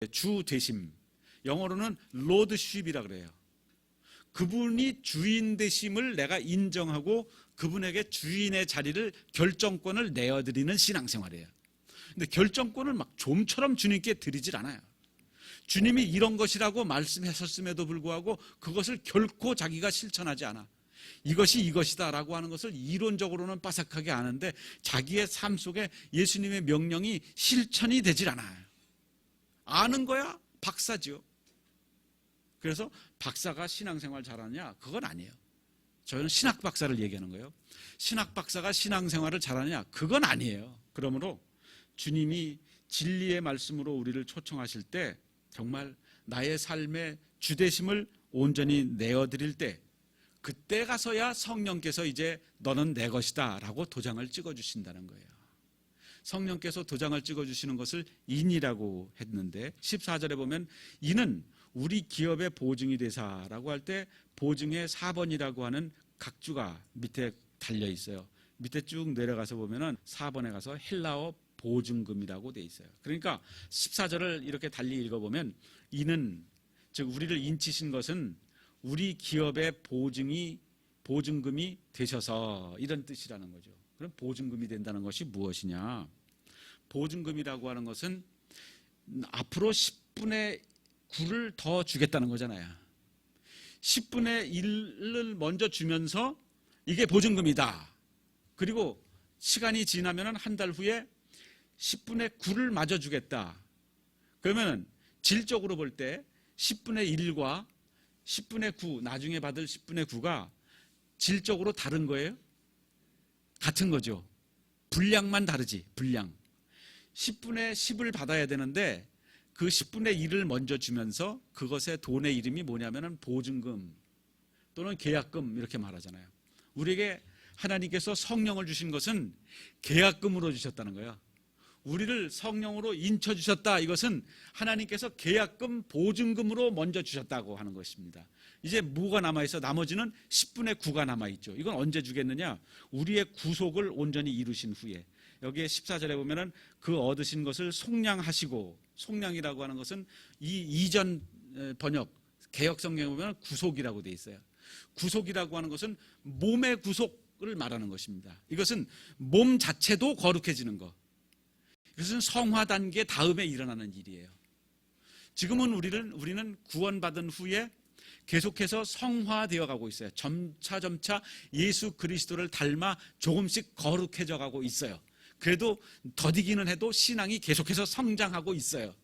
주 되심, 영어로는 로드십이라 그래요. 그분이 주인 되심을 내가 인정하고 그분에게 주인의 자리를, 결정권을 내어드리는 신앙생활이에요. 근데 결정권을 막 좀처럼 주님께 드리질 않아요. 주님이 이런 것이라고 말씀하셨음에도 불구하고 그것을 결코 자기가 실천하지 않아. 이것이 이것이다 라고 하는 것을 이론적으로는 빠삭하게 아는데 자기의 삶 속에 예수님의 명령이 실천이 되질 않아요. 아는 거야 박사지요. 그래서 박사가 신앙생활 잘하느냐? 그건 아니에요. 저는 신학 박사를 얘기하는 거예요. 신학 박사가 신앙생활을 잘하느냐? 그건 아니에요. 그러므로 주님이 진리의 말씀으로 우리를 초청하실 때 정말 나의 삶의 주되심을 온전히 내어드릴 때, 그때 가서야 성령께서 이제 너는 내 것이다 라고 도장을 찍어주신다는 거예요. 성령께서 도장을 찍어주시는 것을 인이라고 했는데 14절에 보면 이는 우리 기업의 보증이 되사라고 할 때 보증의 4번이라고 하는 각주가 밑에 달려 있어요. 밑에 쭉 내려가서 보면은 4번에 가서 헬라어 보증금이라고 돼 있어요. 그러니까 14절을 이렇게 달리 읽어보면 이는, 즉 우리를 인치신 것은 우리 기업의 보증금이 되셔서, 이런 뜻이라는 거죠. 그럼 보증금이 된다는 것이 무엇이냐? 보증금이라고 하는 것은 앞으로 10분의 9를 더 주겠다는 거잖아요. 10분의 1을 먼저 주면서 이게 보증금이다. 그리고 시간이 지나면 한 달 후에 10분의 9를 마저 주겠다. 그러면 질적으로 볼 때 10분의 1과 10분의 9, 나중에 받을 10분의 9가 질적으로 다른 거예요? 같은 거죠. 분량만 다르지, 분량. 10분의 10을 받아야 되는데 그 10분의 1을 먼저 주면서 그것의 돈의 이름이 뭐냐면 보증금 또는 계약금 이렇게 말하잖아요. 우리에게 하나님께서 성령을 주신 것은 계약금으로 주셨다는 거예요. 우리를 성령으로 인쳐주셨다. 이것은 하나님께서 계약금, 보증금으로 먼저 주셨다고 하는 것입니다. 이제 뭐가 남아있어? 나머지는 10분의 9가 남아있죠. 이건 언제 주겠느냐? 우리의 구속을 온전히 이루신 후에. 여기에 14절에 보면은 그 얻으신 것을 속량하시고, 속량이라고 하는 것은 이 이전 번역, 개역 성경에 보면 구속이라고 돼 있어요. 구속이라고 하는 것은 몸의 구속을 말하는 것입니다. 이것은 몸 자체도 거룩해지는 것. 이것은 성화 단계 다음에 일어나는 일이에요. 지금은 우리는 구원받은 후에 계속해서 성화되어 가고 있어요. 점차 예수 그리스도를 닮아 조금씩 거룩해져 가고 있어요. 그래도 더디기는 해도 신앙이 계속해서 성장하고 있어요.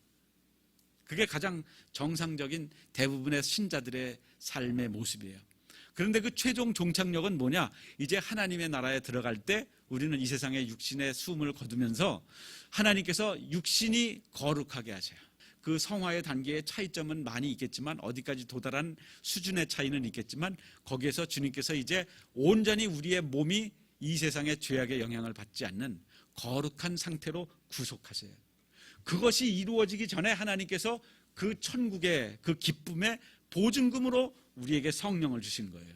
그게 가장 정상적인 대부분의 신자들의 삶의 모습이에요. 그런데 그 최종 종착역은 뭐냐? 이제 하나님의 나라에 들어갈 때 우리는 이 세상의 육신의 숨을 거두면서 하나님께서 육신이 거룩하게 하셔요. 그 성화의 단계의 차이점은 많이 있겠지만, 어디까지 도달한 수준의 차이는 있겠지만, 거기에서 주님께서 이제 온전히 우리의 몸이 이 세상의 죄악의 영향을 받지 않는 거룩한 상태로 구속하세요. 그것이 이루어지기 전에 하나님께서 그 천국의 그 기쁨의 보증금으로 우리에게 성령을 주신 거예요.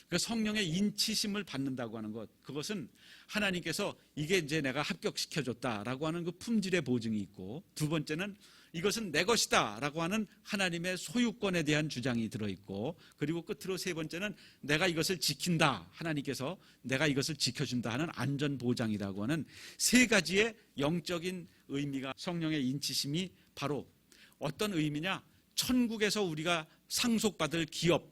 그 성령의 인치심을 받는다고 하는 것, 그것은 하나님께서 이게 이제 내가 합격시켜줬다라고 하는 그 품질의 보증이 있고, 두 번째는 이것은 내 것이다 라고 하는 하나님의 소유권에 대한 주장이 들어있고, 그리고 끝으로 세 번째는 내가 이것을 지킨다, 하나님께서 내가 이것을 지켜준다 하는 안전보장이라고 하는 세 가지의 영적인 의미가, 성령의 인치심이 바로 어떤 의미냐? 천국에서 우리가 상속받을 기업,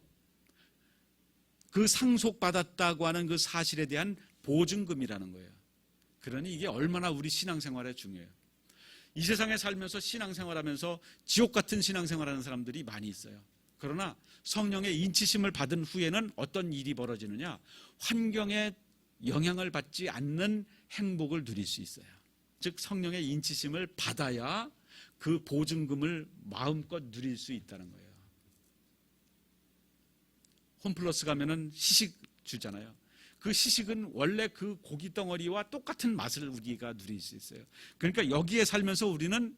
그 상속받았다고 하는 그 사실에 대한 보증금이라는 거예요. 그러니 이게 얼마나 우리 신앙생활에 중요해요. 이 세상에 살면서 신앙생활하면서 지옥 같은 신앙생활하는 사람들이 많이 있어요. 그러나 성령의 인치심을 받은 후에는 어떤 일이 벌어지느냐? 환경에 영향을 받지 않는 행복을 누릴 수 있어요. 즉 성령의 인치심을 받아야 그 보증금을 마음껏 누릴 수 있다는 거예요. 홈플러스 가면은 시식 주잖아요. 그 시식은 원래 그 고기 덩어리와 똑같은 맛을 우리가 누릴 수 있어요. 그러니까 여기에 살면서 우리는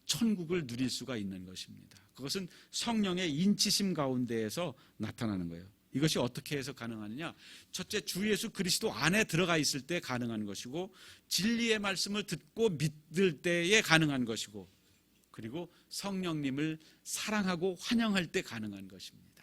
천국을 누릴 수가 있는 것입니다. 그것은 성령의 인치심 가운데에서 나타나는 거예요. 이것이 어떻게 해서 가능하느냐? 첫째, 주 예수 그리스도 안에 들어가 있을 때 가능한 것이고, 진리의 말씀을 듣고 믿을 때에 가능한 것이고, 그리고 성령님을 사랑하고 환영할 때 가능한 것입니다.